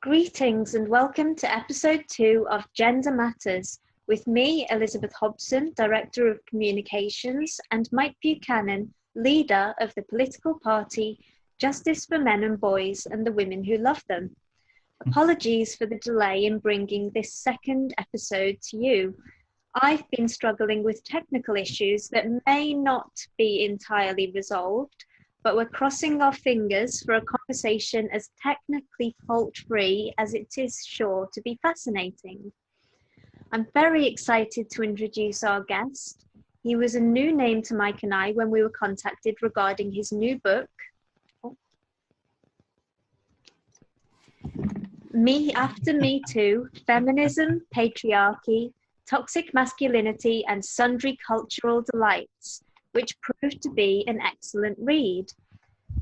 Greetings and welcome to episode 2 of Gender Matters with me, Elizabeth Hobson, Director of Communications, and Mike Buchanan, leader of the political party Justice for Men and Boys and the Women Who Love Them. Apologies for the delay in bringing this second episode to you. I've been struggling with technical issues that may not be entirely resolved, but we're crossing our fingers for a conversation as technically fault-free as it is sure to be fascinating. I'm very excited to introduce our guest. He was a new name to Mike and I when we were contacted regarding his new book, Me After Me Too, Feminism, Patriarchy, Toxic Masculinity and Sundry Cultural Delights, which proved to be an excellent read.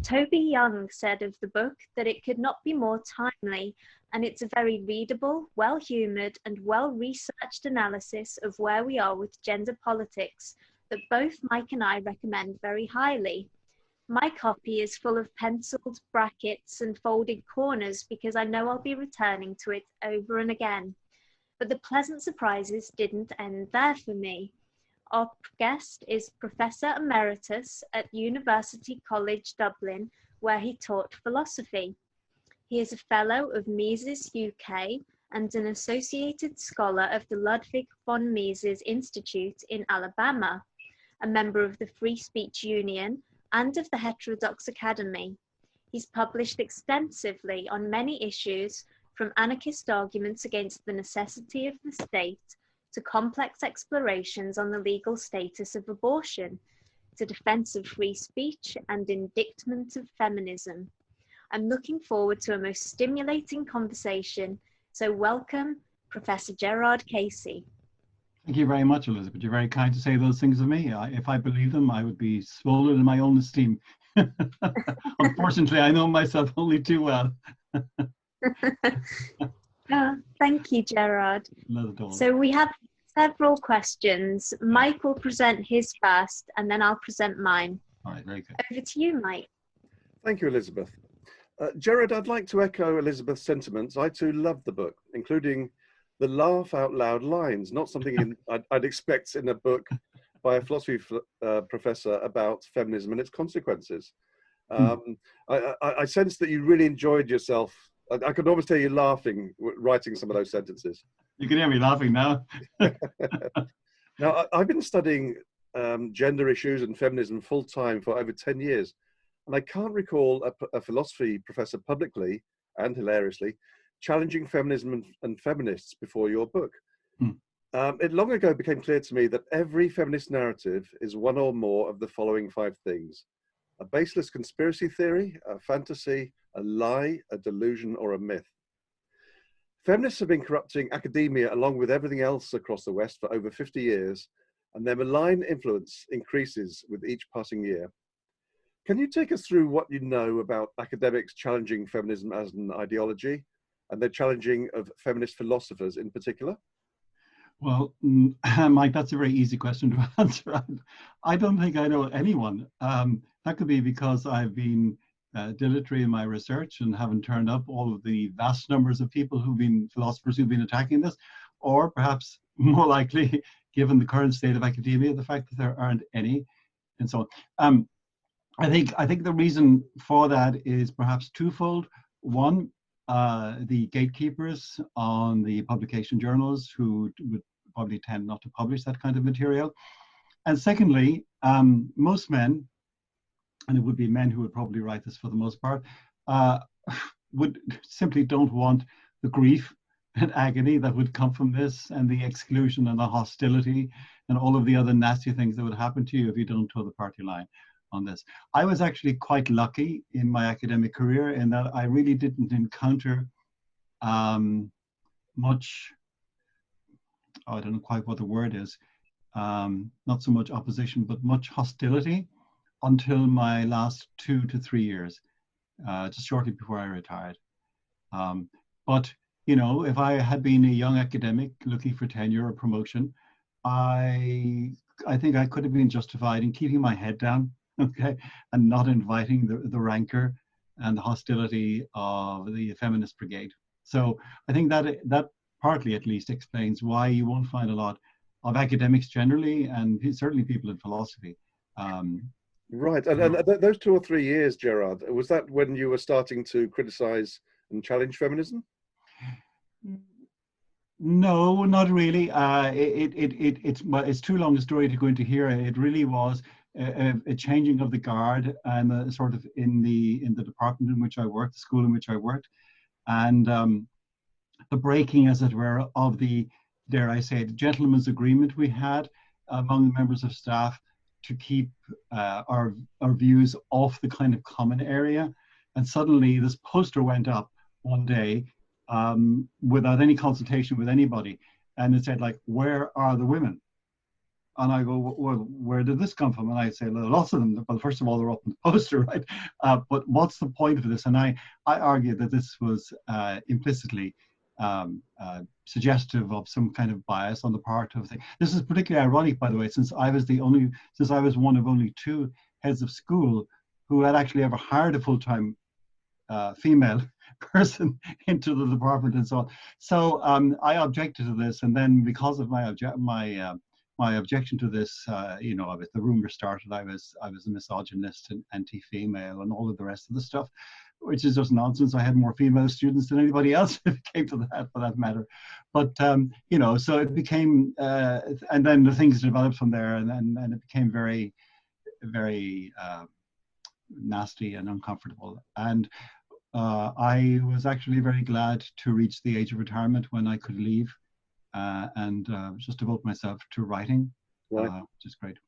Toby Young said of the book that it could not be more timely, and it's a very readable, well-humoured and well-researched analysis of where we are with gender politics that both Mike and I recommend very highly. My copy is full of penciled brackets and folded corners because I know I'll be returning to it over and again. But the pleasant surprises didn't end there for me. Our guest is Professor Emeritus at University College Dublin, where he taught philosophy. He is a Fellow of Mises UK and an Associated Scholar of the Ludwig von Mises Institute in Alabama, a member of the Free Speech Union and of the Heterodox Academy. He's published extensively on many issues, from anarchist arguments against the necessity of the state to complex explorations on the legal status of abortion, to defense of free speech and indictment of feminism. I'm looking forward to a most stimulating conversation, so welcome, Professor Gerard Casey. Thank you very much, Elizabeth. You're very kind to say those things of me. If I believe them, I would be swollen in my own esteem. Unfortunately, I know myself only too well. Thank you, Gerard. So we have several questions. Mike will present his first, and then I'll present mine. All right, very good. Over to you, Mike. Thank you, Elizabeth. Gerard, I'd like to echo Elizabeth's sentiments. I too loved the book, including the laugh out loud lines, not something I'd expect in a book by a philosophy professor about feminism and its consequences. I sense that you really enjoyed yourself. I could almost hear you laughing, writing some of those sentences. You can hear me laughing now. Now, I've been studying gender issues and feminism full-time for over 10 years, and I can't recall a philosophy professor publicly and hilariously challenging feminism and feminists before your book. It long ago became clear to me that every feminist narrative is one or more of the following 5 things: a baseless conspiracy theory, a fantasy, a lie, a delusion, or a myth. Feminists have been corrupting academia along with everything else across the West for over 50 years, and their malign influence increases with each passing year. Can you take us through what you know about academics challenging feminism as an ideology, and their challenging of feminist philosophers in particular? Well, Mike, that's a very easy question to answer. I don't think I know anyone. That could be because I've been dilatory in my research and haven't turned up all of the vast numbers of people philosophers who've been attacking this, or perhaps more likely, given the current state of academia, the fact that there aren't any, and so on. I think the reason for that is perhaps twofold. One, the gatekeepers on the publication journals who would probably tend not to publish that kind of material. And secondly, most men, and it would be men who would probably write this for the most part, would simply don't want the grief and agony that would come from this, and the exclusion and the hostility and all of the other nasty things that would happen to you if you don't toe the party line on this. I was actually quite lucky in my academic career in that I really didn't encounter much, I don't know quite what the word is, not so much opposition, but much hostility until my last 2 to 3 years, just shortly before I retired. But, you know, if I had been a young academic looking for tenure or promotion, I think I could have been justified in keeping my head down, okay, and not inviting the rancor and the hostility of the feminist brigade. So I think that partly at least explains why you won't find a lot of academics generally, and certainly people in philosophy. Right, and those 2 or 3 years, Gerard, was that when you were starting to criticize and challenge feminism? No, not really. It's too long a story to go into here. It really was a changing of the guard, and sort of in the department in which I worked, the school in which I worked, and the breaking, as it were, of the, dare I say, the gentleman's agreement we had among the members of staff to keep our views off the kind of common area. And suddenly this poster went up one day without any consultation with anybody, and it said, like, "Where are the women?" And I go, "Well, where did this come from?" And I say, "Well, lots of them. Well, first of all, they're up in the poster, right? But what's the point of this?" And I argue that this was implicitly suggestive of some kind of bias on the part of the. This is particularly ironic, by the way, since I was one of only 2 heads of school who had actually ever hired a full-time female person into the department and so on. So I objected to this, and then because of my objection to this, the rumor started. I was a misogynist and anti-female and all of the rest of the stuff, which is just nonsense. I had more female students than anybody else if it came to that, for that matter. But so it became, and then the things developed from there, and it became very, very nasty and uncomfortable. And I was actually very glad to reach the age of retirement when I could leave and just devote myself to writing, right. Which is great.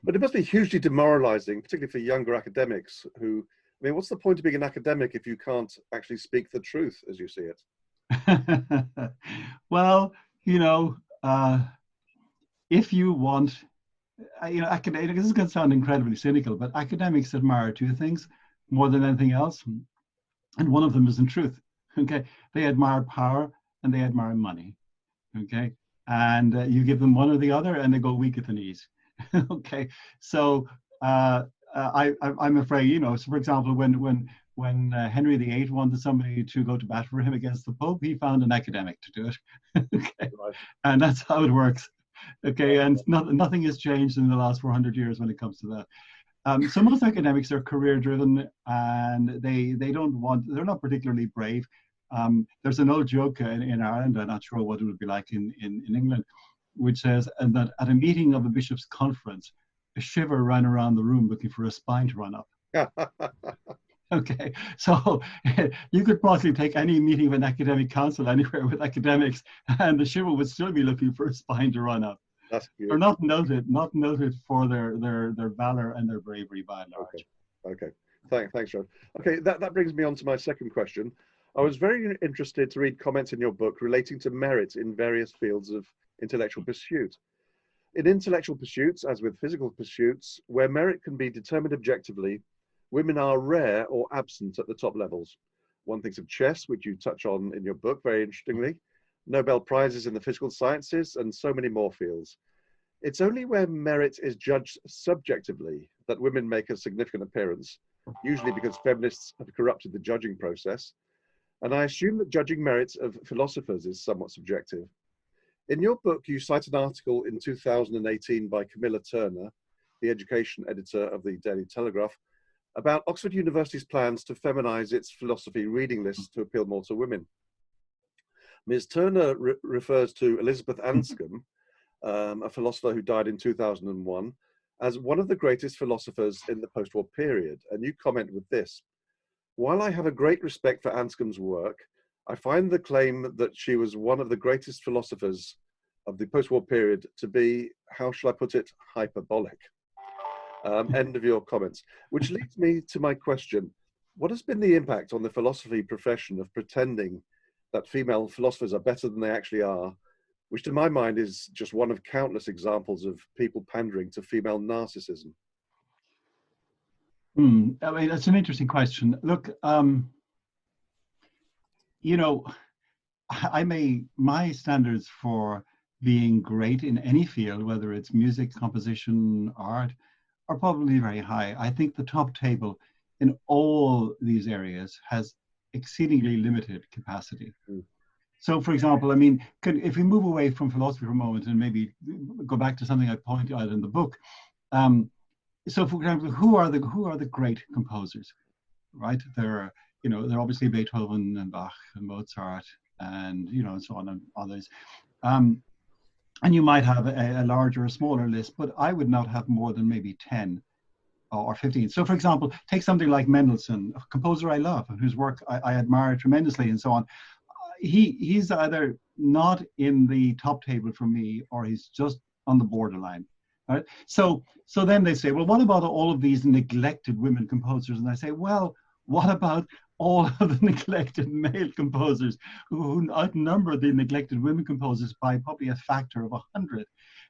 But it must be hugely demoralizing, particularly for younger academics who, I mean, what's the point of being an academic if you can't actually speak the truth as you see it? Well, if you want, academics, this is going to sound incredibly cynical, but academics admire 2 things more than anything else. And one of them is in truth. Okay. They admire power and they admire money. Okay. And you give them one or the other and they go weak at the knees. Okay. So I'm afraid, so for example, when Henry VIII wanted somebody to go to bat for him against the Pope, he found an academic to do it. Okay. Right. And that's how it works. Okay. And nothing has changed in the last 400 years when it comes to that. So most academics are career driven, and they're not particularly brave. There's an old joke in Ireland, I'm not sure what it would be like in England, which says that at a meeting of a bishop's conference, a shiver ran around the room looking for a spine to run up. Okay, so you could possibly take any meeting of an academic council anywhere with academics, and the shiver would still be looking for a spine to run up. They're not noted for their valor and their bravery by and large. Okay. Thanks, John. Okay, that brings me on to my second question. I was very interested to read comments in your book relating to merit in various fields of intellectual pursuit. In intellectual pursuits, as with physical pursuits, where merit can be determined objectively, women are rare or absent at the top levels. One thinks of chess, which you touch on in your book very interestingly, Nobel Prizes in the physical sciences, and so many more fields. It's only where merit is judged subjectively that women make a significant appearance, usually because feminists have corrupted the judging process. And I assume that judging merit of philosophers is somewhat subjective. In your book, you cite an article in 2018 by Camilla Turner, the education editor of the Daily Telegraph, about Oxford University's plans to feminize its philosophy reading lists to appeal more to women. Ms. Turner refers to Elizabeth Anscombe, a philosopher who died in 2001, as one of the greatest philosophers in the post-war period. And you comment with this: "While I have a great respect for Anscombe's work, I find the claim that she was one of the greatest philosophers of the post-war period to be, how shall I put it, hyperbolic." End of your comments. Which leads me to my question. What has been the impact on the philosophy profession of pretending that female philosophers are better than they actually are, which to my mind is just one of countless examples of people pandering to female narcissism? I mean, that's an interesting question. Look, my standards for being great in any field, whether it's music, composition, art, are probably very high. I think the top table in all these areas has exceedingly limited capacity. So, for example, I mean, if we move away from philosophy for a moment and maybe go back to something I point out in the book. So, for example, who are the great composers, right? There are obviously Beethoven and Bach and Mozart and and so on and others. And you might have a larger or smaller list, but I would not have more than maybe 10 or 15. So, for example, take something like Mendelssohn, a composer I love and whose work I admire tremendously and so on. He's either not in the top table for me, or he's just on the borderline. Right? So then they say, well, what about all of these neglected women composers? And I say, well, what about all of the neglected male composers who outnumber the neglected women composers by probably a factor of 100?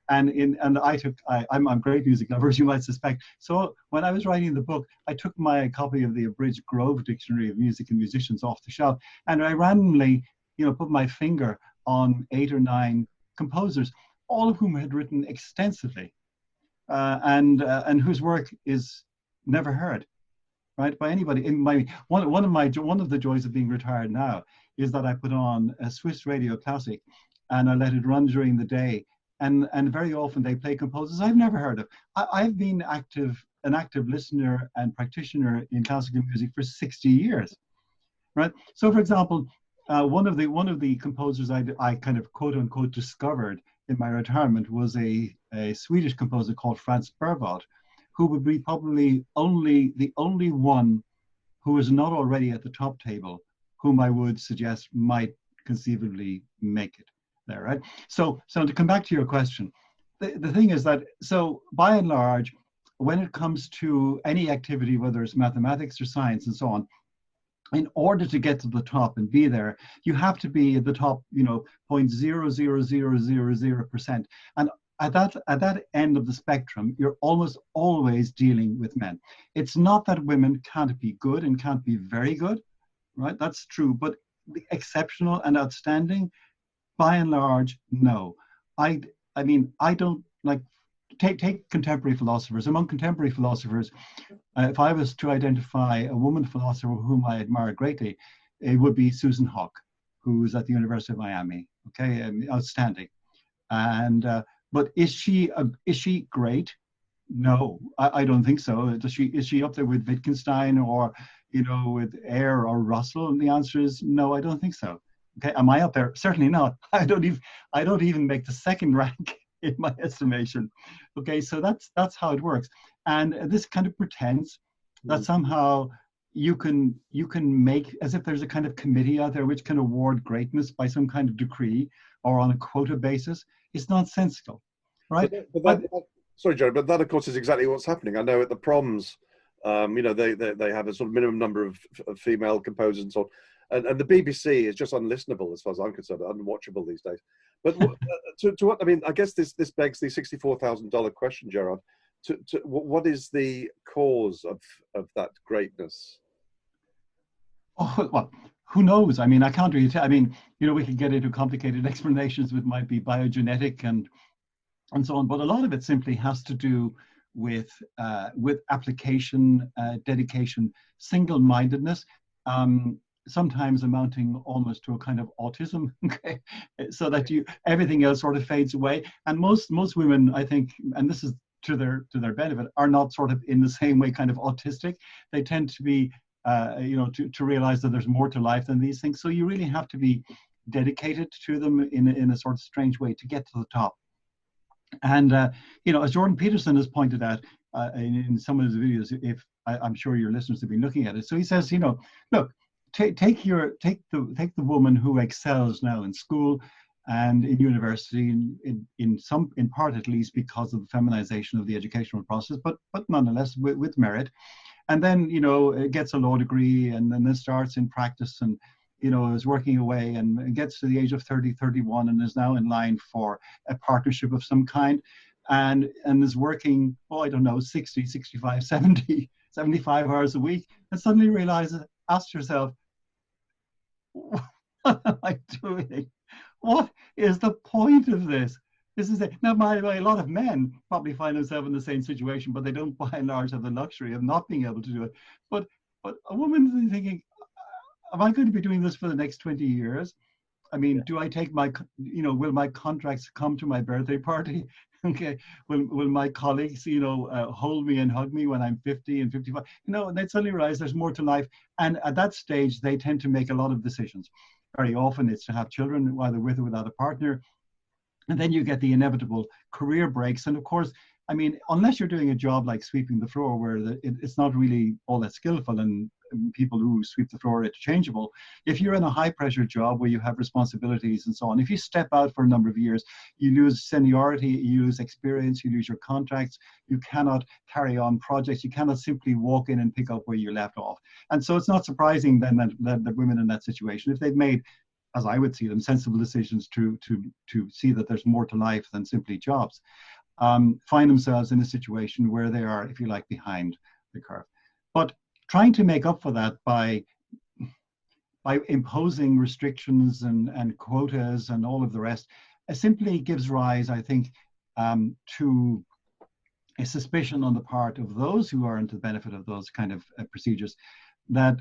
I'm great music lover, as you might suspect. So when I was writing the book, I took my copy of the abridged Grove Dictionary of Music and Musicians off the shelf, and I randomly, put my finger on 8 or 9 composers, all of whom had written extensively, and whose work is never heard, right, by anybody. One of the joys of being retired now is that I put on a Swiss radio classic, and I let it run during the day. And very often they play composers I've never heard of. I've been an active listener and practitioner in classical music for 60 years, right? So, for example, one of the composers I kind of quote unquote discovered in my retirement was a Swedish composer called Franz Berwald, who would be probably the only one who is not already at the top table, whom I would suggest might conceivably make it there, right? So to come back to your question, the thing is that, so by and large, when it comes to any activity, whether it's mathematics or science and so on, in order to get to the top and be there, you have to be at the top, 0.00000%. And at that end of the spectrum, you're almost always dealing with men. It's not that women can't be good and can't be very good, right? That's true, but the exceptional and outstanding, by and large, no. I don't like, take contemporary philosophers. Among contemporary philosophers, if I was to identify a woman philosopher whom I admire greatly, it would be Susan Hawke, who's at the University of Miami. Okay, outstanding. And but is she great? No, I don't think so. Is she up there with Wittgenstein or with Eyre or Russell? And the answer is no, I don't think so. Okay, am I up there? Certainly not. I don't even make the second rank in my estimation. Okay, so that's how it works. And this kind of pretends that somehow you can make as if there's a kind of committee out there which can award greatness by some kind of decree or on a quota basis. It's nonsensical, right? Sorry, Gerard, but that of course is exactly what's happening. I know at the proms, they have a sort of minimum number of female composers and so on. And the BBC is just unlistenable as far as I'm concerned, unwatchable these days. But to what I mean, I guess this begs the $64,000 question, Gerard. What is the cause of that greatness? Oh, well, who knows? I mean, I can't really tell. I mean, we could get into complicated explanations which might be biogenetic and so on, but a lot of it simply has to do with application, dedication, single-mindedness. Sometimes amounting almost to a kind of autism, okay? So that everything else sort of fades away. And most women, I think, and this is to their benefit, are not sort of in the same way kind of autistic. They tend to be, to realize that there's more to life than these things. So you really have to be dedicated to them in a sort of strange way to get to the top. And as Jordan Peterson has pointed out in some of his videos, I'm sure your listeners have been looking at it. So he says, look. Take the woman who excels now in school and in university, in part at least because of the feminization of the educational process, but nonetheless with merit, and then gets a law degree and then starts in practice and is working away and gets to the age of 30, 31 and is now in line for a partnership of some kind and is working, 60, 65, 70, 75 hours a week, and suddenly asks herself, what am I doing? What is the point of this? This is it. Now, by the way, a lot of men probably find themselves in the same situation, but they don't by and large have the luxury of not being able to do it. But a woman is thinking, am I going to be doing this for the next 20 years? I mean, do I take my, will my contracts come to my birthday party? Okay, will my colleagues, hold me and hug me when I'm 50 and 55? And they suddenly realize there's more to life. And at that stage, they tend to make a lot of decisions. Very often it's to have children, either with or without a partner. And then you get the inevitable career breaks. And of course, I mean, unless you're doing a job like sweeping the floor, where it's not really all that skillful, and people who sweep the floor are interchangeable. If you're in a high pressure job where you have responsibilities and so on, if you step out for a number of years, you lose seniority, you lose experience, you lose your contracts, you cannot carry on projects, you cannot simply walk in and pick up where you left off. And so it's not surprising then that women in that situation, if they've made, as I would see them, sensible decisions to see that there's more to life than simply jobs, find themselves in a situation where they are, if you like, behind the curve. But trying to make up for that by imposing restrictions and quotas and all of the rest, simply gives rise, I think, to a suspicion on the part of those who aren't to the benefit of those kind of procedures, that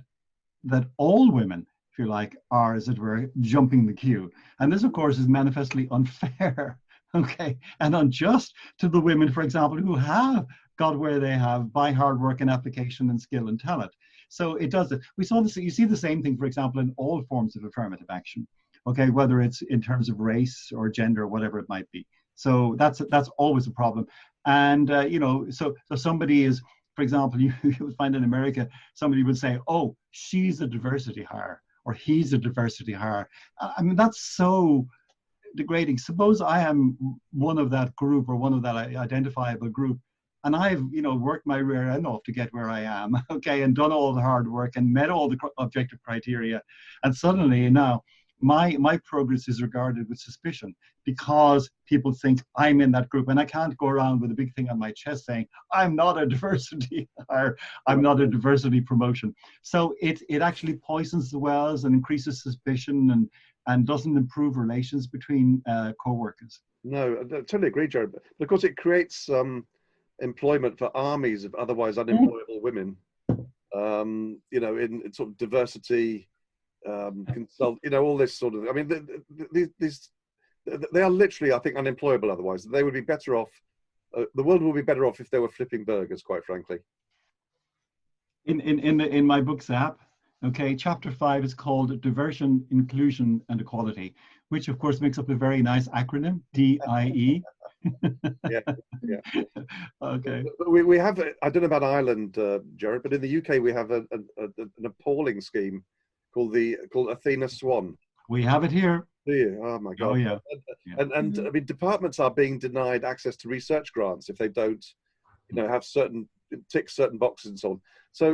all women, if you like, are, as it were, jumping the queue. And this, of course, is manifestly unfair, okay, and unjust to the women, for example, who have got where they have by hard work and application and skill and talent. So it does it. We saw this. You see the same thing, for example, in all forms of affirmative action, okay, whether it's in terms of race or gender or whatever it might be. So that's always a problem. And so somebody is, for example, you would find in America, somebody would say, "Oh, she's a diversity hire," or "He's a diversity hire." I mean, that's so degrading. Suppose I am one of that group, or one of that identifiable group, and I've worked my rear end off to get where I am, okay, and done all the hard work and met all the objective criteria, and suddenly now my progress is regarded with suspicion because people think I'm in that group, and I can't go around with a big thing on my chest saying I'm not a diversity or I'm not a diversity promotion. So it actually poisons the wells and increases suspicion and doesn't improve relations between co-workers. No, I totally agree, Gerard. Because it creates employment for armies of otherwise unemployable women. In sort of diversity, consult, all this sort of. I mean, they are literally, I think, unemployable otherwise. They would be better off. The world would be better off if they were flipping burgers, quite frankly. In my book's app, okay, chapter 5 is called Diversion, Inclusion and Equality, which of course makes up a very nice acronym, DIE. yeah. Okay. We have, I don't know about Ireland, Gerard, but in the UK we have an appalling scheme called Athena Swan. We have it here. Do you? Oh my God. Oh yeah. And I mean, departments are being denied access to research grants if they don't, have tick certain boxes and so on.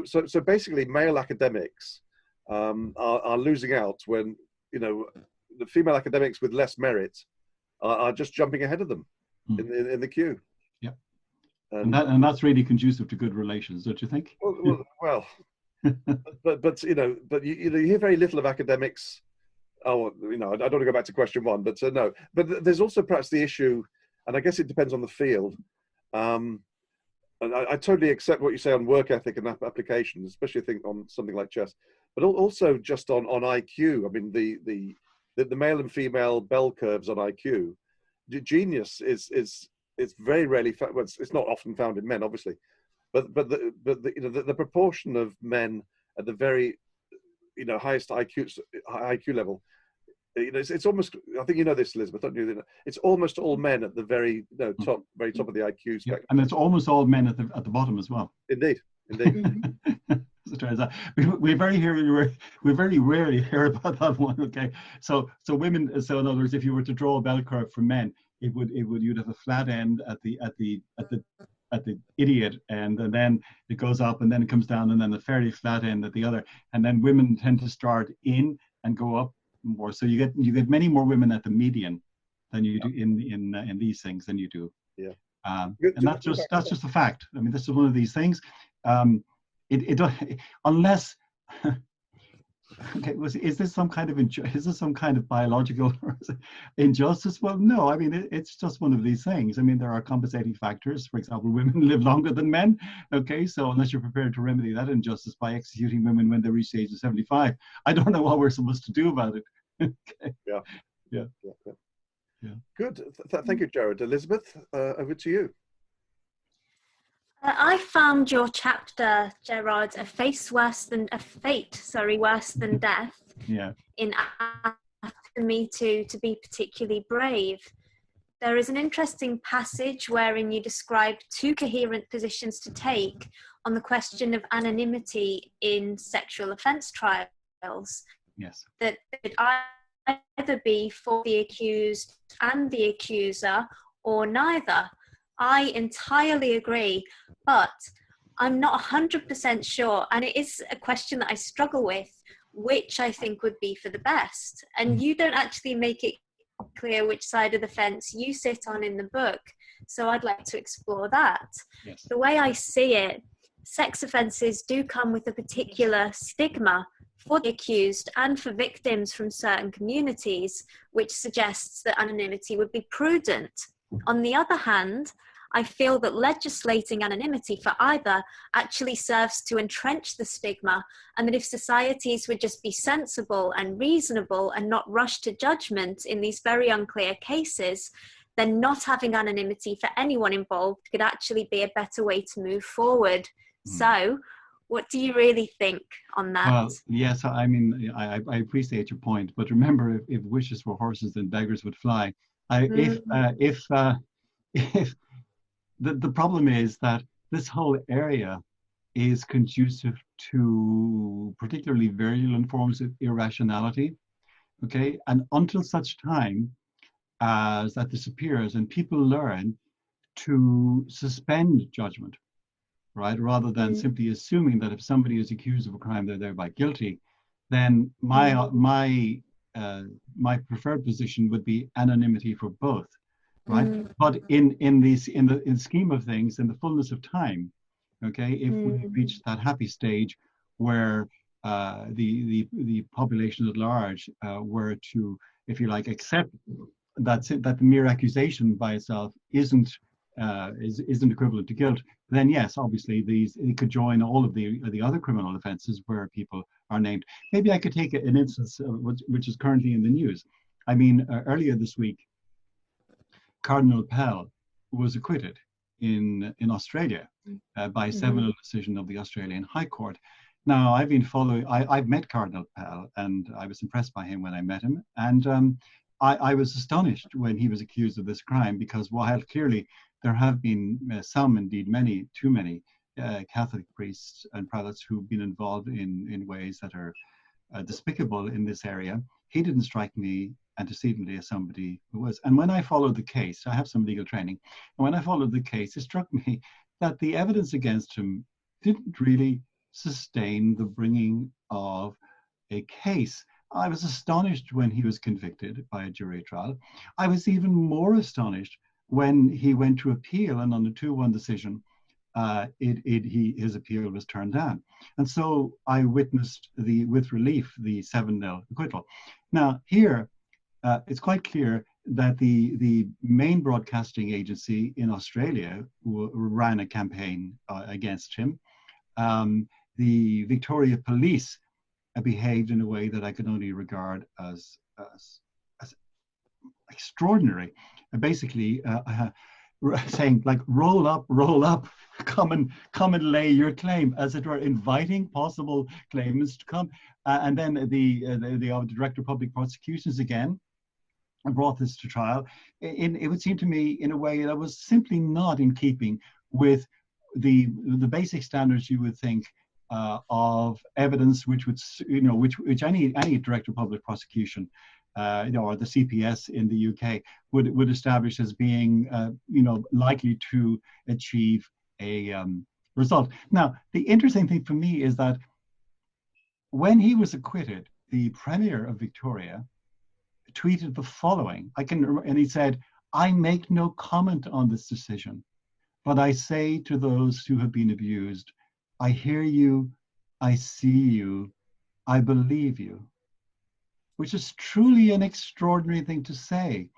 So basically, male academics are losing out when the female academics with less merit are just jumping ahead of them in the queue. Yeah, and that's really conducive to good relations, don't you think? Well but you hear very little of academics. Oh, I don't want to go back to question one, but no. But there's also perhaps the issue, and I guess it depends on the field. And I totally accept what you say on work ethic and application, especially I think on something like chess, but also just on IQ. I mean, the male and female bell curves on IQ. Genius is very rarely found. Well, it's not often found in men, obviously, but the proportion of men at the very highest IQ level. It's almost, I think you know this, Elizabeth, don't you? It's almost all men at the very top of the IQ spectrum. Yeah, and it's almost all men at the bottom as well. Indeed. As it turns out, we very rarely hear about that one. Okay, so women. So in other words, if you were to draw a bell curve for men, you'd have a flat end at the idiot end, and then it goes up, and then it comes down, and then the fairly flat end at the other, and then women tend to start in and go up more. So you get many more women at the median than you do in these things than you do. Yeah. And that's just a fact. I mean, this is one of these things. Unless Okay, is this some kind of is this some kind of biological injustice? Well, no. I mean, it's just one of these things. I mean, there are compensating factors. For example, women live longer than men. Okay, so unless you're prepared to remedy that injustice by executing women when they reach the age of 75, I don't know what we're supposed to do about it. Okay. Yeah. Yeah. Yeah. Yeah. Yeah. Good. Thank you, Gerard. Elizabeth, over to you. I found your chapter, Gerard, a fate worse than death. Yeah. In After Me Too to be particularly brave. There is an interesting passage wherein you describe two coherent positions to take on the question of anonymity in sexual offence trials. Yes. That it either be for the accused and the accuser, or neither. I entirely agree, but I'm not 100% sure, and it is a question that I struggle with, which I think would be for the best. And you don't actually make it clear which side of the fence you sit on in the book, so I'd like to explore that. Yes. The way I see it, sex offences do come with a particular stigma for the accused and for victims from certain communities, which suggests that anonymity would be prudent. On the other hand, I feel that legislating anonymity for either actually serves to entrench the stigma, and that if societies would just be sensible and reasonable and not rush to judgment in these very unclear cases, then not having anonymity for anyone involved could actually be a better way to move forward. So, what do you really think on that? Well, yes, I mean, I appreciate your point, but remember, if wishes were horses, then beggars would fly. If the problem is that this whole area is conducive to particularly virulent forms of irrationality, okay? And until such time as that disappears and people learn to suspend judgment, right? Rather than simply assuming that if somebody is accused of a crime, they're thereby guilty, then my preferred position would be anonymity for both. Right, but in the scheme of things, in the fullness of time, okay, if we reach that happy stage where the population at large were to, if you like, accept that the mere accusation by itself isn't equivalent to guilt, then yes, obviously it could join all of the other criminal offences where people are named. Maybe I could take an instance which is currently in the news. I mean, earlier this week, Cardinal Pell was acquitted in Australia by a seminal decision of the Australian High Court. Now, I've been following, I've met Cardinal Pell, and I was impressed by him when I met him. And I was astonished when he was accused of this crime, because while clearly there have been some, indeed many, too many, Catholic priests and prelates who've been involved in ways that are despicable in this area, he didn't strike me antecedently as somebody who was. And when I followed the case, I have some legal training, and when I followed the case, it struck me that the evidence against him didn't really sustain the bringing of a case. I was astonished when he was convicted by a jury trial. I was even more astonished when he went to appeal, and on the 2-1 decision, his appeal was turned down. And so I witnessed with relief the 7-0 acquittal. Now here, it's quite clear that the main broadcasting agency in Australia ran a campaign against him. The Victoria Police behaved in a way that I can only regard as extraordinary. Basically, saying like, roll up, come and lay your claim, as it were, inviting possible claimants to come. And then the Director of Public Prosecutions again brought this to trial. It would seem to me in a way that was simply not in keeping with the basic standards you would think of evidence, which would, which any Director of Public Prosecution, or the CPS in the UK would establish as being, likely to achieve a result. Now, the interesting thing for me is that when he was acquitted, the Premier of Victoria tweeted the following. And he said, "I make no comment on this decision, but I say to those who have been abused, I hear you, I see you, I believe you, which is truly an extraordinary thing to say.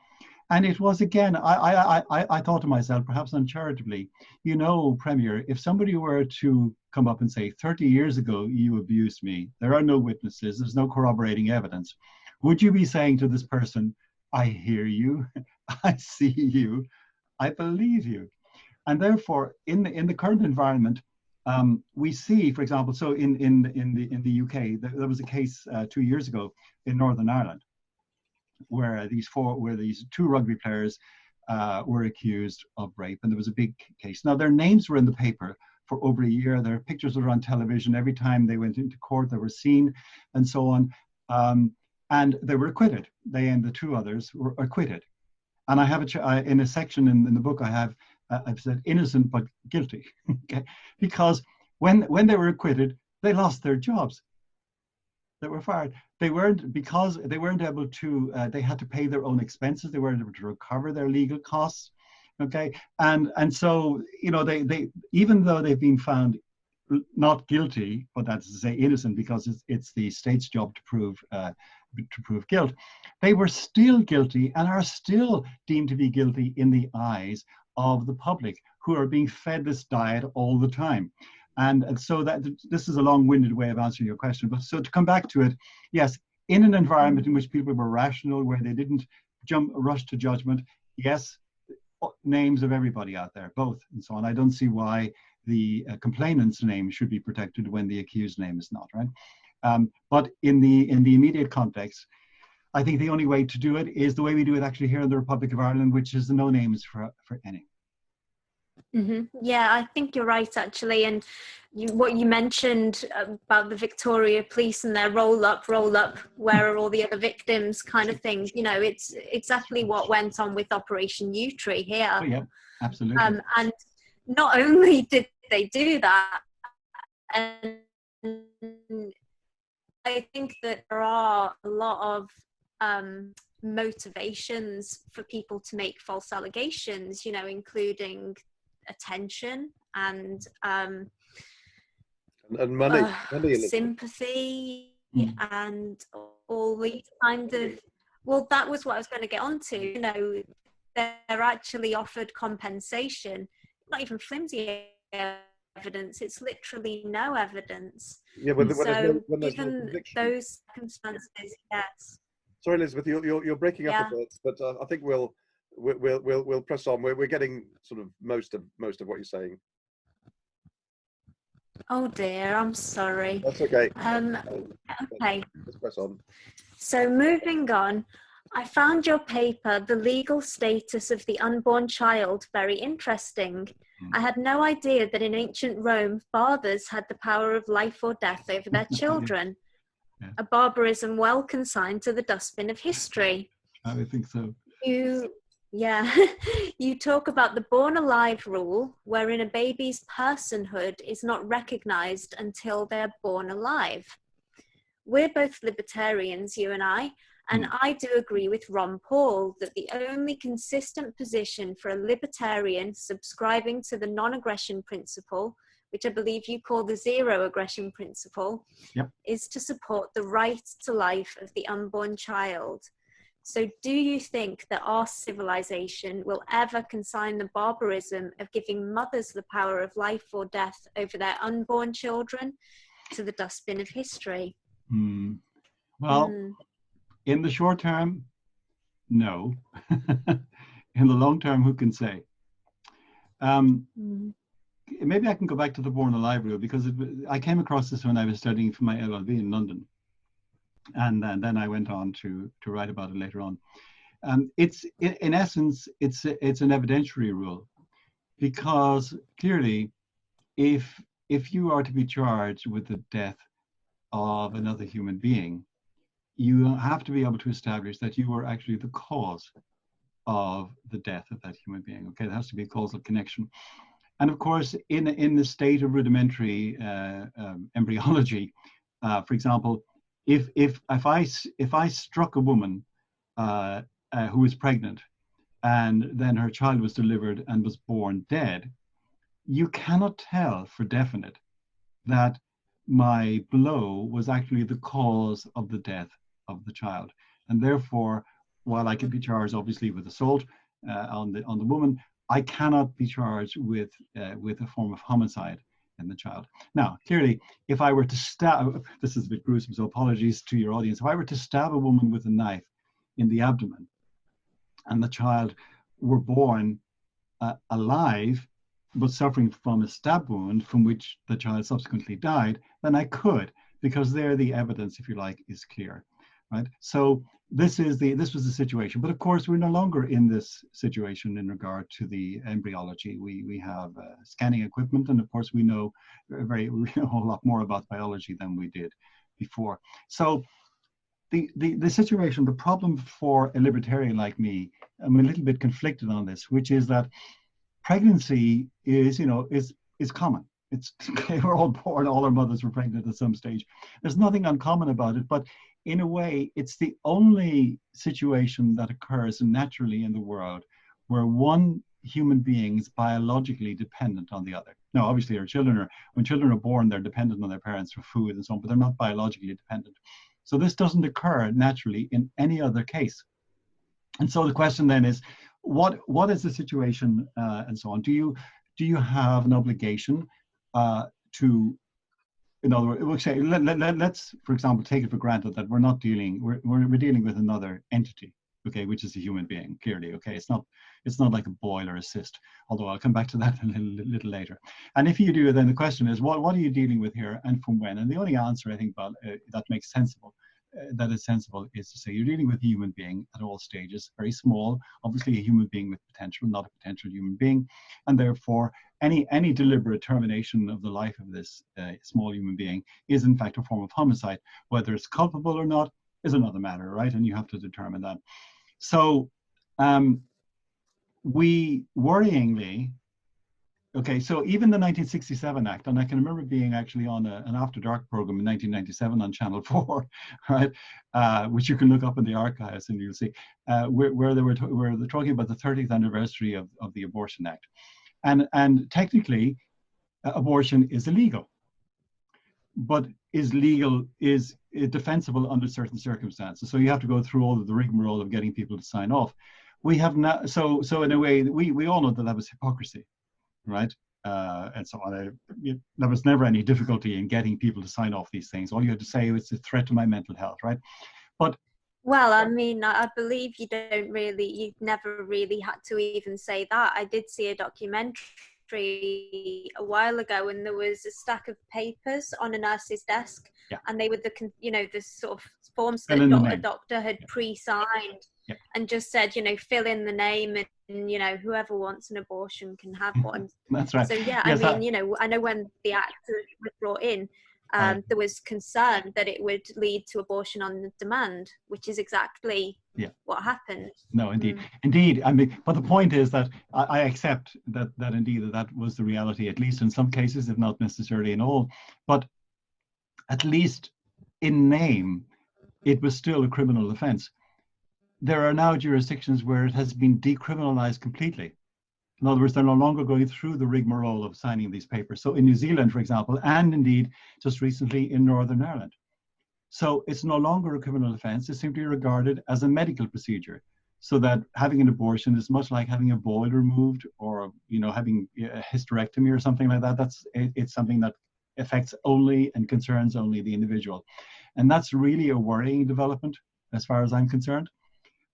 And it was, again, I thought to myself, perhaps uncharitably, you know, Premier, if somebody were to come up and say, 30 years ago, you abused me, there are no witnesses, there's no corroborating evidence, would you be saying to this person, I hear you, I see you, I believe you? And therefore, in the current environment, we see, for example, so in the UK, there was a case 2 years ago in Northern Ireland, where these two rugby players were accused of rape, and there was a big case. Now, their names were in the paper for over a year. Their pictures were on television. Every time they went into court, they were seen, and so on. And they were acquitted. They and the two others were acquitted. And I have in a section in the book, I've said innocent but guilty, okay? Because when they were acquitted, they lost their jobs. They were fired. They weren't able to. They had to pay their own expenses. They weren't able to recover their legal costs. Okay, and so, you know, they even though they've been found not guilty, but that's to say innocent, because it's the state's job to prove guilt, they were still guilty and are still deemed to be guilty in the eyes of the public, who are being fed this diet all the time. And so that this is a long-winded way of answering your question. But so to come back to it, yes, in an environment in which people were rational, where they didn't rush to judgment, yes, names of everybody out there, both and so on. I don't see why the complainant's name should be protected when the accused name is not, right? But in the immediate context, I think the only way to do it is the way we do it actually here in the Republic of Ireland, which is the no names for any. Mm-hmm. Yeah, I think you're right, actually. And what you mentioned about the Victoria Police and their roll up, where are all the other victims kind of thing, you know, it's exactly what went on with Operation U-Tree here. Oh, yeah, absolutely. And not only did they do that, and I think that there are a lot of motivations for people to make false allegations, you know, including attention and money, sympathy, and all these kind of, well, that was what I was going to get onto. You know, they're actually offered compensation, not even flimsy evidence, it's literally no evidence. Yeah, when so there's given no those circumstances, yes. Sorry, Elizabeth, you're breaking up a bit, but I think we'll press on. We're getting sort of most of what you're saying. Oh dear, I'm sorry. That's okay. Okay. Let's press on. So moving on, I found your paper, The Legal Status of the Unborn Child, very interesting. I had no idea that in ancient Rome, fathers had the power of life or death over their children. A barbarism well consigned to the dustbin of history. I would think so. You talk about the born alive rule, wherein a baby's personhood is not recognized until they're born alive. We're both libertarians, you and I do agree with Ron Paul that the only consistent position for a libertarian subscribing to the non-aggression principle, which I believe you call the zero aggression principle, is to support the right to life of the unborn child. So do you think that our civilization will ever consign the barbarism of giving mothers the power of life or death over their unborn children to the dustbin of history? Well, in the short term, no. In the long term, who can say? Maybe I can go back to the born alive rule, because I came across this when I was studying for my LLB in London. And then I went on to write about it later on. In essence, it's an evidentiary rule, because clearly, if you are to be charged with the death of another human being, you have to be able to establish that you were actually the cause of the death of that human being. Okay, there has to be a causal connection. And of course, in the state of rudimentary embryology, for example, if I struck a woman who was pregnant, and then her child was delivered and was born dead, you cannot tell for definite that my blow was actually the cause of the death of the child. And therefore, while I can be charged obviously with assault on the woman, I cannot be charged with a form of homicide in the child. Now, clearly, if I were to stab, this is a bit gruesome, so apologies to your audience, if I were to stab a woman with a knife in the abdomen and the child were born alive, but suffering from a stab wound from which the child subsequently died, then I could, because there the evidence, if you like, is clear, right? So this was the situation. But of course, we're no longer in this situation in regard to the embryology. We have scanning equipment, and of course, we know a whole lot more about biology than we did before. So the situation, the problem for a libertarian like me, I'm a little bit conflicted on this, which is that pregnancy is common. It's we're all born, all our mothers were pregnant at some stage. There's nothing uncommon about it, but in a way, it's the only situation that occurs naturally in the world where one human being is biologically dependent on the other. Now, obviously, when children are born, they're dependent on their parents for food and so on, but they're not biologically dependent. So this doesn't occur naturally in any other case. And so the question then is, what is the situation and so on? Do you have an obligation to, in other words, we'll say, let's, for example, take it for granted that we're dealing with another entity, okay, which is a human being, clearly, okay. It's not like a boil or a cyst, although I'll come back to that a little later. And if you do, then the question is, what are you dealing with here and from when? And the only answer I think that makes sensible. That is sensible is to say you're dealing with a human being at all stages, very small, obviously a human being with potential, not a potential human being, and therefore any deliberate termination of the life of this small human being is in fact a form of homicide. Whether it's culpable or not is another matter, right? And you have to determine that. So we worryingly, okay, so even the 1967 Act, and I can remember being actually on an After Dark program in 1997 on Channel 4, right, which you can look up in the archives and you'll see, where they're talking about the 30th anniversary of the Abortion Act. And technically, abortion is illegal, but is defensible under certain circumstances. So you have to go through all of the rigmarole of getting people to sign off. We have not, so in a way, we all know that was hypocrisy. Right? And so on. There was never any difficulty in getting people to sign off these things. All you had to say was, it's a threat to my mental health, right? But well, I mean, I believe you never really had to even say that. I did see a documentary a while ago, and there was a stack of papers on a nurse's desk, and they were the sort of forms that a doctor had pre-signed, and just said, fill in the name, and whoever wants an abortion can have one. That's right. So I know when the act was brought in, there was concern that it would lead to abortion on demand, which is exactly what happened. No, indeed. I mean, but the point is that I accept that indeed that was the reality, at least in some cases, if not necessarily in all. But at least in name, it was still a criminal offence. There are now jurisdictions where it has been decriminalised completely. In other words, they're no longer going through the rigmarole of signing these papers. So in New Zealand, for example, and indeed just recently in Northern Ireland. So it's no longer a criminal offence. It's simply regarded as a medical procedure. So that having an abortion is much like having a boil removed, or having a hysterectomy or something like that. It's something that affects only and concerns only the individual. And that's really a worrying development as far as I'm concerned.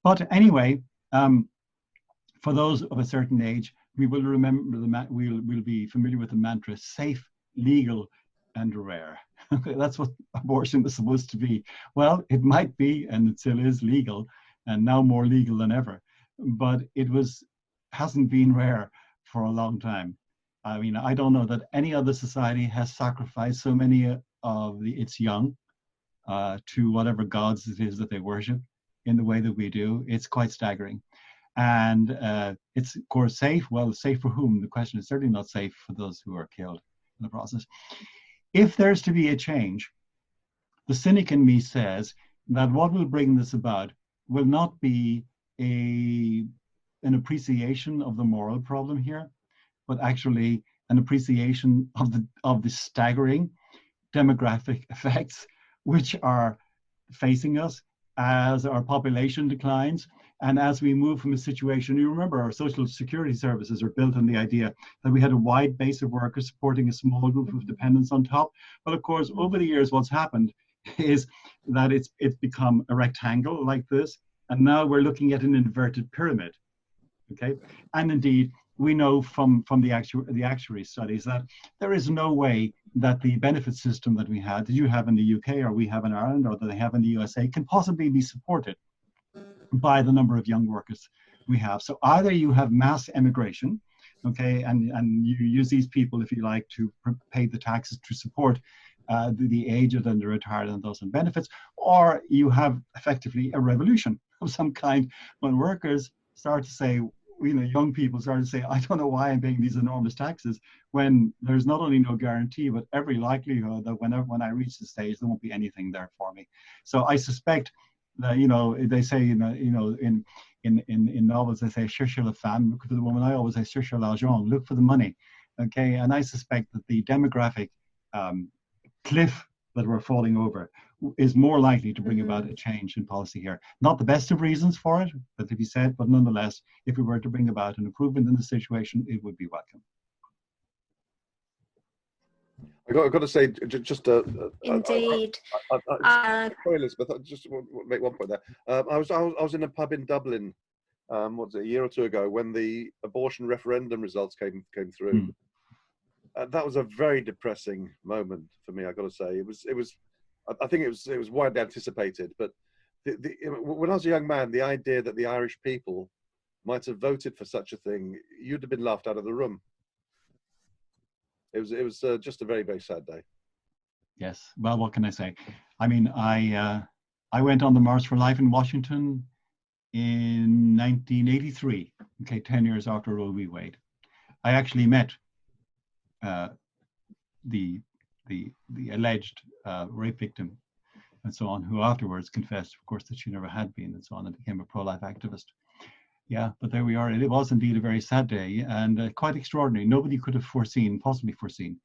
But anyway, for those of a certain age, we will remember we'll be familiar with the mantra: safe, legal, and rare. That's what abortion is supposed to be. Well, it might be, and it still is legal, and now more legal than ever. But it hasn't been rare for a long time. I mean, I don't know that any other society has sacrificed so many of its young to whatever gods it is that they worship in the way that we do. It's quite staggering. And it's, of course, safe. Well, safe for whom? The question is certainly not safe for those who are killed in the process. If there's to be a change, the cynic in me says that what will bring this about will not be an appreciation of the moral problem here, but actually an appreciation of the staggering demographic effects which are facing us as our population declines. And as we move from a situation, you remember our social security services are built on the idea that we had a wide base of workers supporting a small group of dependents on top. Well, of course, over the years, what's happened is that it's become a rectangle like this. And now we're looking at an inverted pyramid. Okay. And indeed, we know from the actuary studies that there is no way that the benefit system that we had, that you have in the UK or we have in Ireland or that they have in the USA, can possibly be supported by the number of young workers we have. So either you have mass emigration, okay, and you use these people, if you like, to pay the taxes to support the aged and the retired and those on benefits, or you have effectively a revolution of some kind when workers start to say, young people start to say, I don't know why I'm paying these enormous taxes when there's not only no guarantee, but every likelihood that when I reach the stage, there won't be anything there for me. So I suspect that, they say, in novels, they say, cherchez la femme, look for the woman. I always say, cherchez l'argent, look for the money. Okay, and I suspect that the demographic cliff that we're falling over is more likely to bring about a change in policy here. Not the best of reasons for it, but to be said, but nonetheless, if we were to bring about an improvement in the situation, it would be welcome. I've got to say, just indeed. Sorry, Elizabeth, I just want to make one point there. I was in a pub in Dublin, a year or two ago, when the abortion referendum results came through. That was a very depressing moment for me. I got to say, I think it was widely anticipated. But when I was a young man, the idea that the Irish people might have voted for such a thing, you'd have been laughed out of the room. It was just a very, very sad day. Yes. Well, what can I say? I mean, I went on the March for Life in Washington in 1983. Okay, 10 years after Roe v. Wade. I actually met the alleged rape victim and so on, who afterwards confessed, of course, that she never had been and so on, and became a pro-life activist. Yeah, but there we are. It was indeed a very sad day and quite extraordinary. Nobody could have possibly foreseen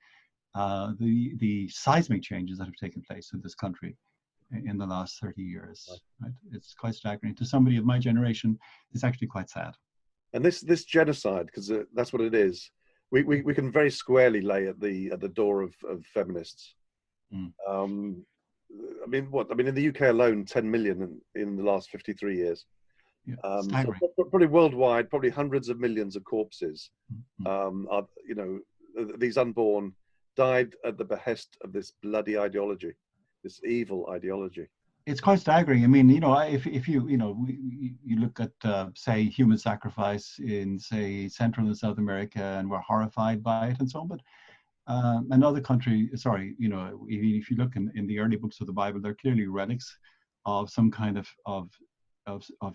the seismic changes that have taken place in this country in the last 30 years. Right? It's quite staggering. To somebody of my generation, it's actually quite sad. And this genocide, because that's what it is, we can very squarely lay at the door of feminists. I mean, in the UK alone, 10 million in the last 53 years. Yeah, so probably worldwide, probably hundreds of millions of corpses are, these unborn died at the behest of this bloody ideology, this evil ideology. It's quite staggering. I mean, if you look at say human sacrifice in say Central and South America, and we're horrified by it and so on, but another country, if you look in the early books of the Bible, there are clearly relics of some kind of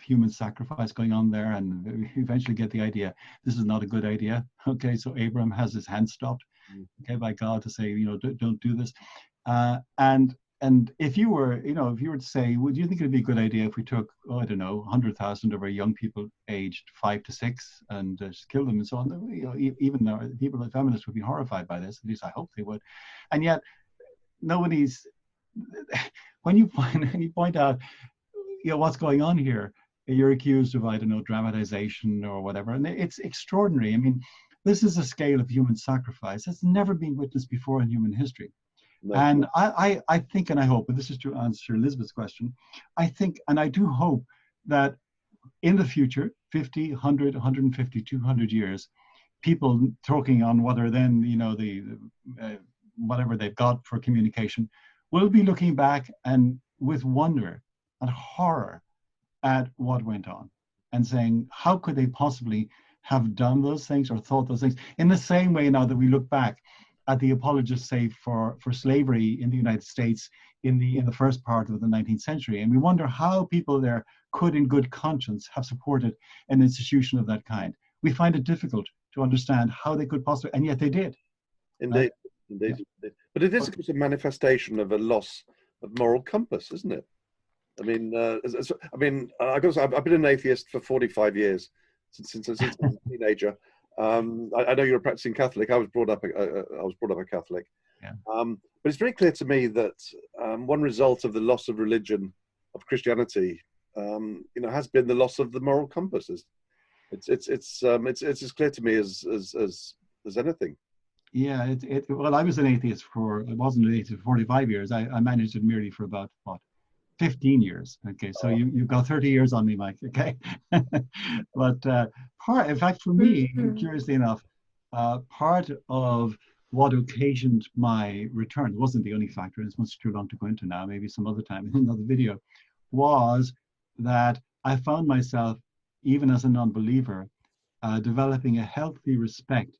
human sacrifice going on there, and we eventually get the idea this is not a good idea. Okay, so Abraham has his hand stopped, okay, by God to say, don't do this. And if you were to say, would you think it'd be a good idea if we took, 100,000 of our young people aged 5 to 6 and just kill them and so on? Even though people, the feminists, would be horrified by this. At least I hope they would. And yet, nobody's. When you point out, what's going on here, you're accused of, dramatization or whatever, and it's extraordinary. I mean, this is a scale of human sacrifice that's never been witnessed before in human history. No. And I think, and I hope, and this is to answer Elizabeth's question, I think, and I do hope that in the future, 50, 100, 150, 200 years, people talking on whether then, whatever they've got for communication, will be looking back and with wonder and horror at what went on and saying, how could they possibly have done those things or thought those things? In the same way now that we look back at the apologists, say, for slavery in the United States in the first part of the 19th century. And we wonder how people there could, in good conscience, have supported an institution of that kind. We find it difficult to understand how they could possibly, and yet they did. Indeed, indeed. Yeah. But it is a manifestation of a loss of moral compass, isn't it? I mean, I've got to say, I've been an atheist for 45 years, since I was a teenager. I know you're a practicing Catholic. I was brought up a Catholic, Yeah. But it's very clear to me that one result of the loss of religion, of Christianity, has been the loss of the moral compass. It's as clear to me as anything. Yeah, well, I was an atheist I wasn't an atheist for 45 years. I managed it merely for about, 15 years. Okay, so you've got 30 years on me, Mike, okay? But in fact, for me, curiously enough, part of what occasioned my return, it wasn't the only factor, it's much too long to go into now, maybe some other time in another video, was that I found myself, even as a non-believer, developing a healthy respect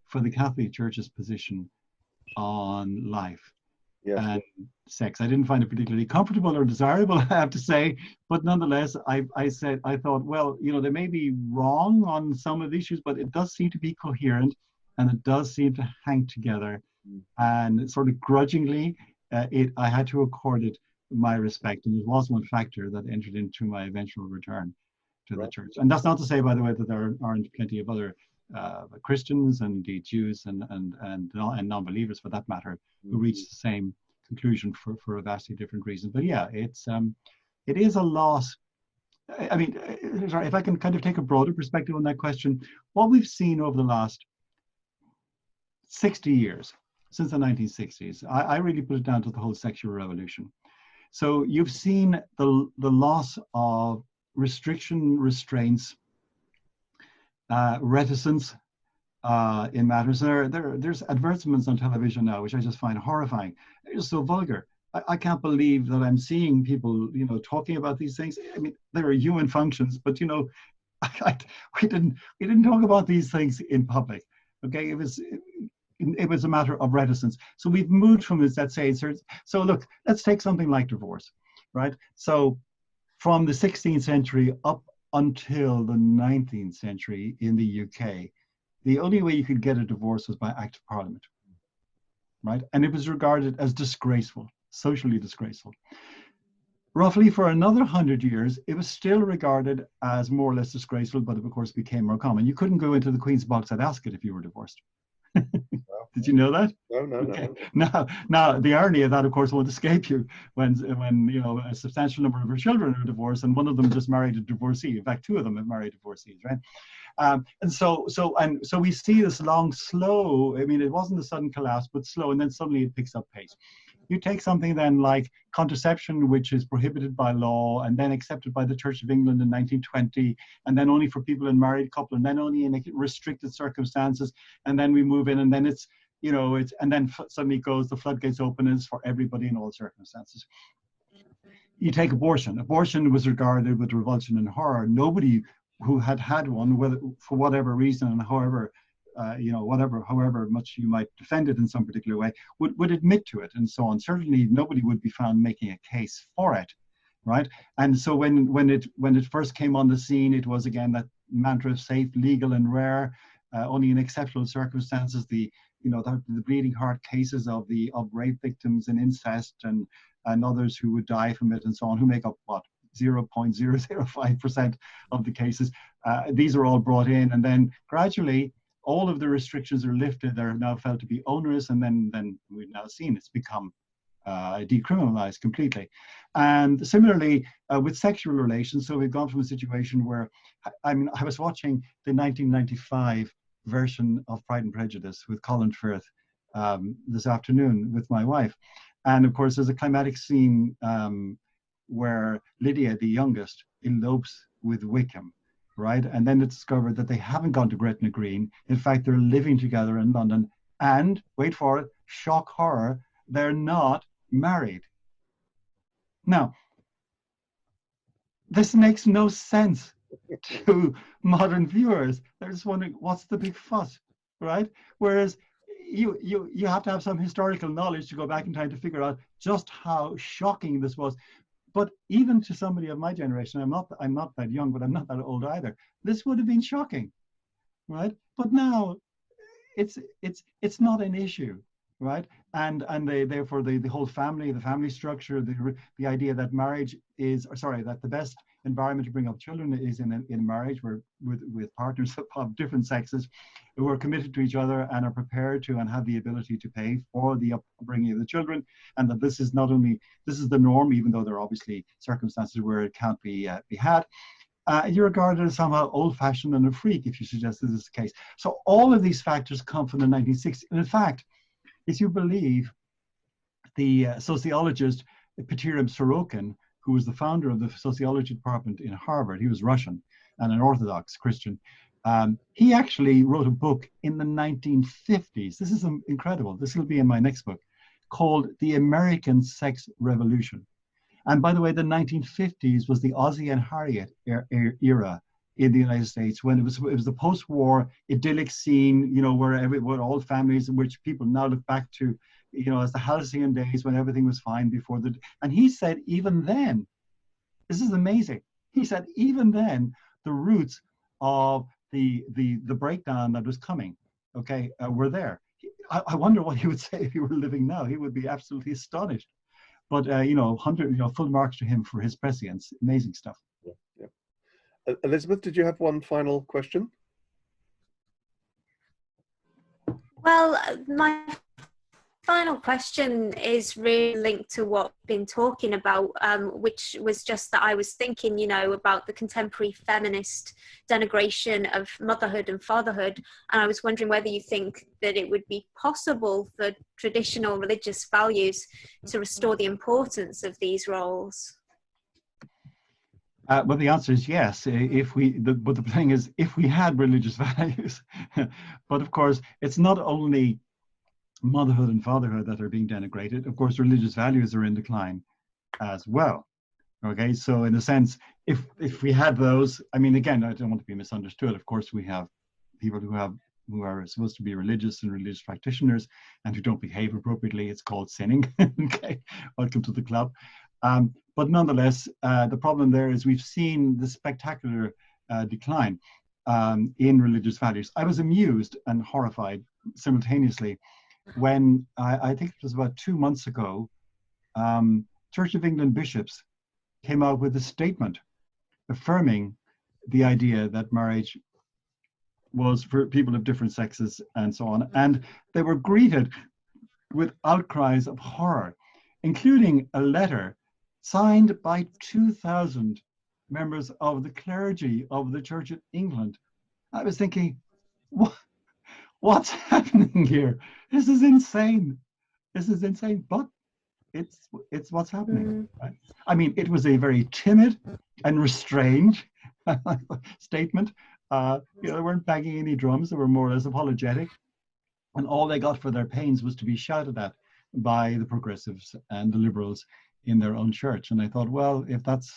for the Catholic Church's position on life and sex. I didn't find it particularly comfortable or desirable, I have to say, but nonetheless, I thought, well, they may be wrong on some of the issues, but it does seem to be coherent, and it does seem to hang together. And sort of grudgingly, I had to accord it my respect, and it was one factor that entered into my eventual return to the church. And that's not to say, by the way, that there aren't plenty of other Christians and indeed Jews and non-believers, for that matter, who reach the same conclusion for a vastly different reason. But yeah, it is a loss. I mean, sorry, if I can kind of take a broader perspective on that question, what we've seen over the last 60 years, since the 1960s, I really put it down to the whole sexual revolution. So you've seen the loss of restriction, restraints, reticence in matters. There's advertisements on television now, which I just find horrifying. They're just so vulgar. I can't believe that I'm seeing people, talking about these things. I mean, there are human functions, but we didn't talk about these things in public. Okay, it was a matter of reticence. So we've moved from this, let's say, so look, let's take something like divorce, right? So from the 16th century up until the 19th century in the UK, the only way you could get a divorce was by Act of Parliament, right? And it was regarded as disgraceful, socially disgraceful. Roughly for another 100 years, it was still regarded as more or less disgraceful, but it of course became more common. You couldn't go into the Queen's box at Ascot if you were divorced. Did you know that? No. Now, the irony of that, of course, won't escape you when a substantial number of her children are divorced, and one of them just married a divorcee. In fact, two of them have married divorcees, right? And so we see this long, slow. I mean, it wasn't a sudden collapse, but slow, and then suddenly it picks up pace. You take something then like contraception, which is prohibited by law and then accepted by the Church of England in 1920, and then only for people in married couple, and then only in restricted circumstances, and then we move in, and then and then suddenly goes, the floodgates open, and it's for everybody in all circumstances. You take abortion. Abortion was regarded with revulsion and horror. Nobody who had one, whether for whatever reason and however much you might defend it in some particular way, would admit to it and so on. Certainly nobody would be found making a case for it, right? And so when it first came on the scene, it was again that mantra of safe, legal, and rare. Only in exceptional circumstances, the bleeding heart cases of rape victims and incest and others who would die from it and so on, who make up 0.005% of the cases. These are all brought in, and then gradually all of the restrictions are lifted. They're now felt to be onerous, and then we've now seen it's become decriminalized completely. And similarly with sexual relations, so we've gone from a situation where, I was watching the 1995 version of Pride and Prejudice with Colin Firth this afternoon with my wife. And of course, there's a climatic scene where Lydia, the youngest, elopes with Wickham, right? And then it's discovered that they haven't gone to Gretna Green. In fact, they're living together in London. And, wait for it, shock horror, they're not married. Now, this makes no sense to modern viewers. They're just wondering, what's the big fuss, right? Whereas you have to have some historical knowledge to go back in time to figure out just how shocking this was. But even to somebody of my generation, I'm not that young, but I'm not that old either, this would have been shocking, right? But now it's not an issue, right? And therefore the whole family, the family structure, the idea that marriage is, or sorry, that the best environment to bring up children is in marriage, where with partners of different sexes who are committed to each other and are prepared to and have the ability to pay for the upbringing of the children, and that this is not only, this is the norm, even though there are obviously circumstances where it can't be had. You're regarded as somehow old-fashioned and a freak if you suggest this is the case. So all of these factors come from the 1960s. And in fact, if you believe the sociologist Peter Sorokin, who was the founder of the sociology department in Harvard, he was Russian and an Orthodox Christian, he actually wrote a book in the 1950s. This is incredible. This will be in my next book, called The American Sex Revolution. And by the way, the 1950s was the Ozzie and Harriet era in the United States, when it was the post-war idyllic scene, you know, where all families, in which people now look back to, you know, as the halcyon days when everything was fine before the. And he said, even then, this is amazing. He said, even then, the roots of the breakdown that was coming, okay, were there. I wonder what he would say if he were living now. He would be absolutely astonished. But full marks to him for his prescience. Amazing stuff. Yeah. Elizabeth, did you have one final question? Well, my final question is really linked to what we've been talking about, which was just that I was thinking, you know, about the contemporary feminist denigration of motherhood and fatherhood. And I was wondering whether you think that it would be possible for traditional religious values to restore the importance of these roles. Well, the answer is yes. But the thing is, if we had religious values, but of course, it's not only motherhood and fatherhood that are being denigrated. Of course, religious values are in decline as well. Okay, so in a sense, if we had those, I mean, again, I don't want to be misunderstood. Of course, we have people who are supposed to be religious and religious practitioners and who don't behave appropriately. It's called sinning. Okay, welcome to the club. But nonetheless, the problem there is we've seen the spectacular decline in religious values. I was amused and horrified simultaneously when I think it was about 2 months ago, Church of England bishops came out with a statement affirming the idea that marriage was for people of different sexes and so on. And they were greeted with outcries of horror, including a letter signed by 2,000 members of the clergy of the Church of England. I was thinking, what's happening here? This is insane. This is insane, but it's what's happening. Right? I mean, it was a very timid and restrained statement. They weren't banging any drums. They were more or less apologetic. And all they got for their pains was to be shouted at by the progressives and the liberals in their own church. And I thought, well, if that's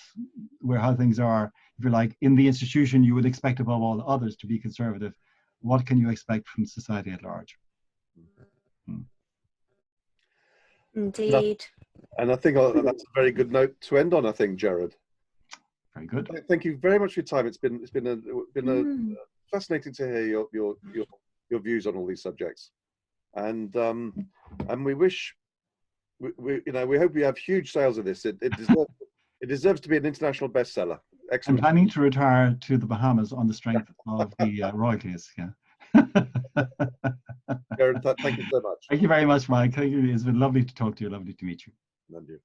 how things are, if you're like, in the institution you would expect above all others to be conservative, what can you expect from society at large? Indeed. And I think that's a very good note to end on, I think, Gerard. Very good. Thank you very much for your time. It's been fascinating to hear your views on all these subjects. And we wish, we hope we have huge sales of this. It deserves to be an international bestseller. Excellent. I'm planning to retire to the Bahamas on the strength of the royalties. Yeah. Gerard, thank you so much. Thank you very much, Mike. It's been lovely to talk to you. Lovely to meet you. Love you.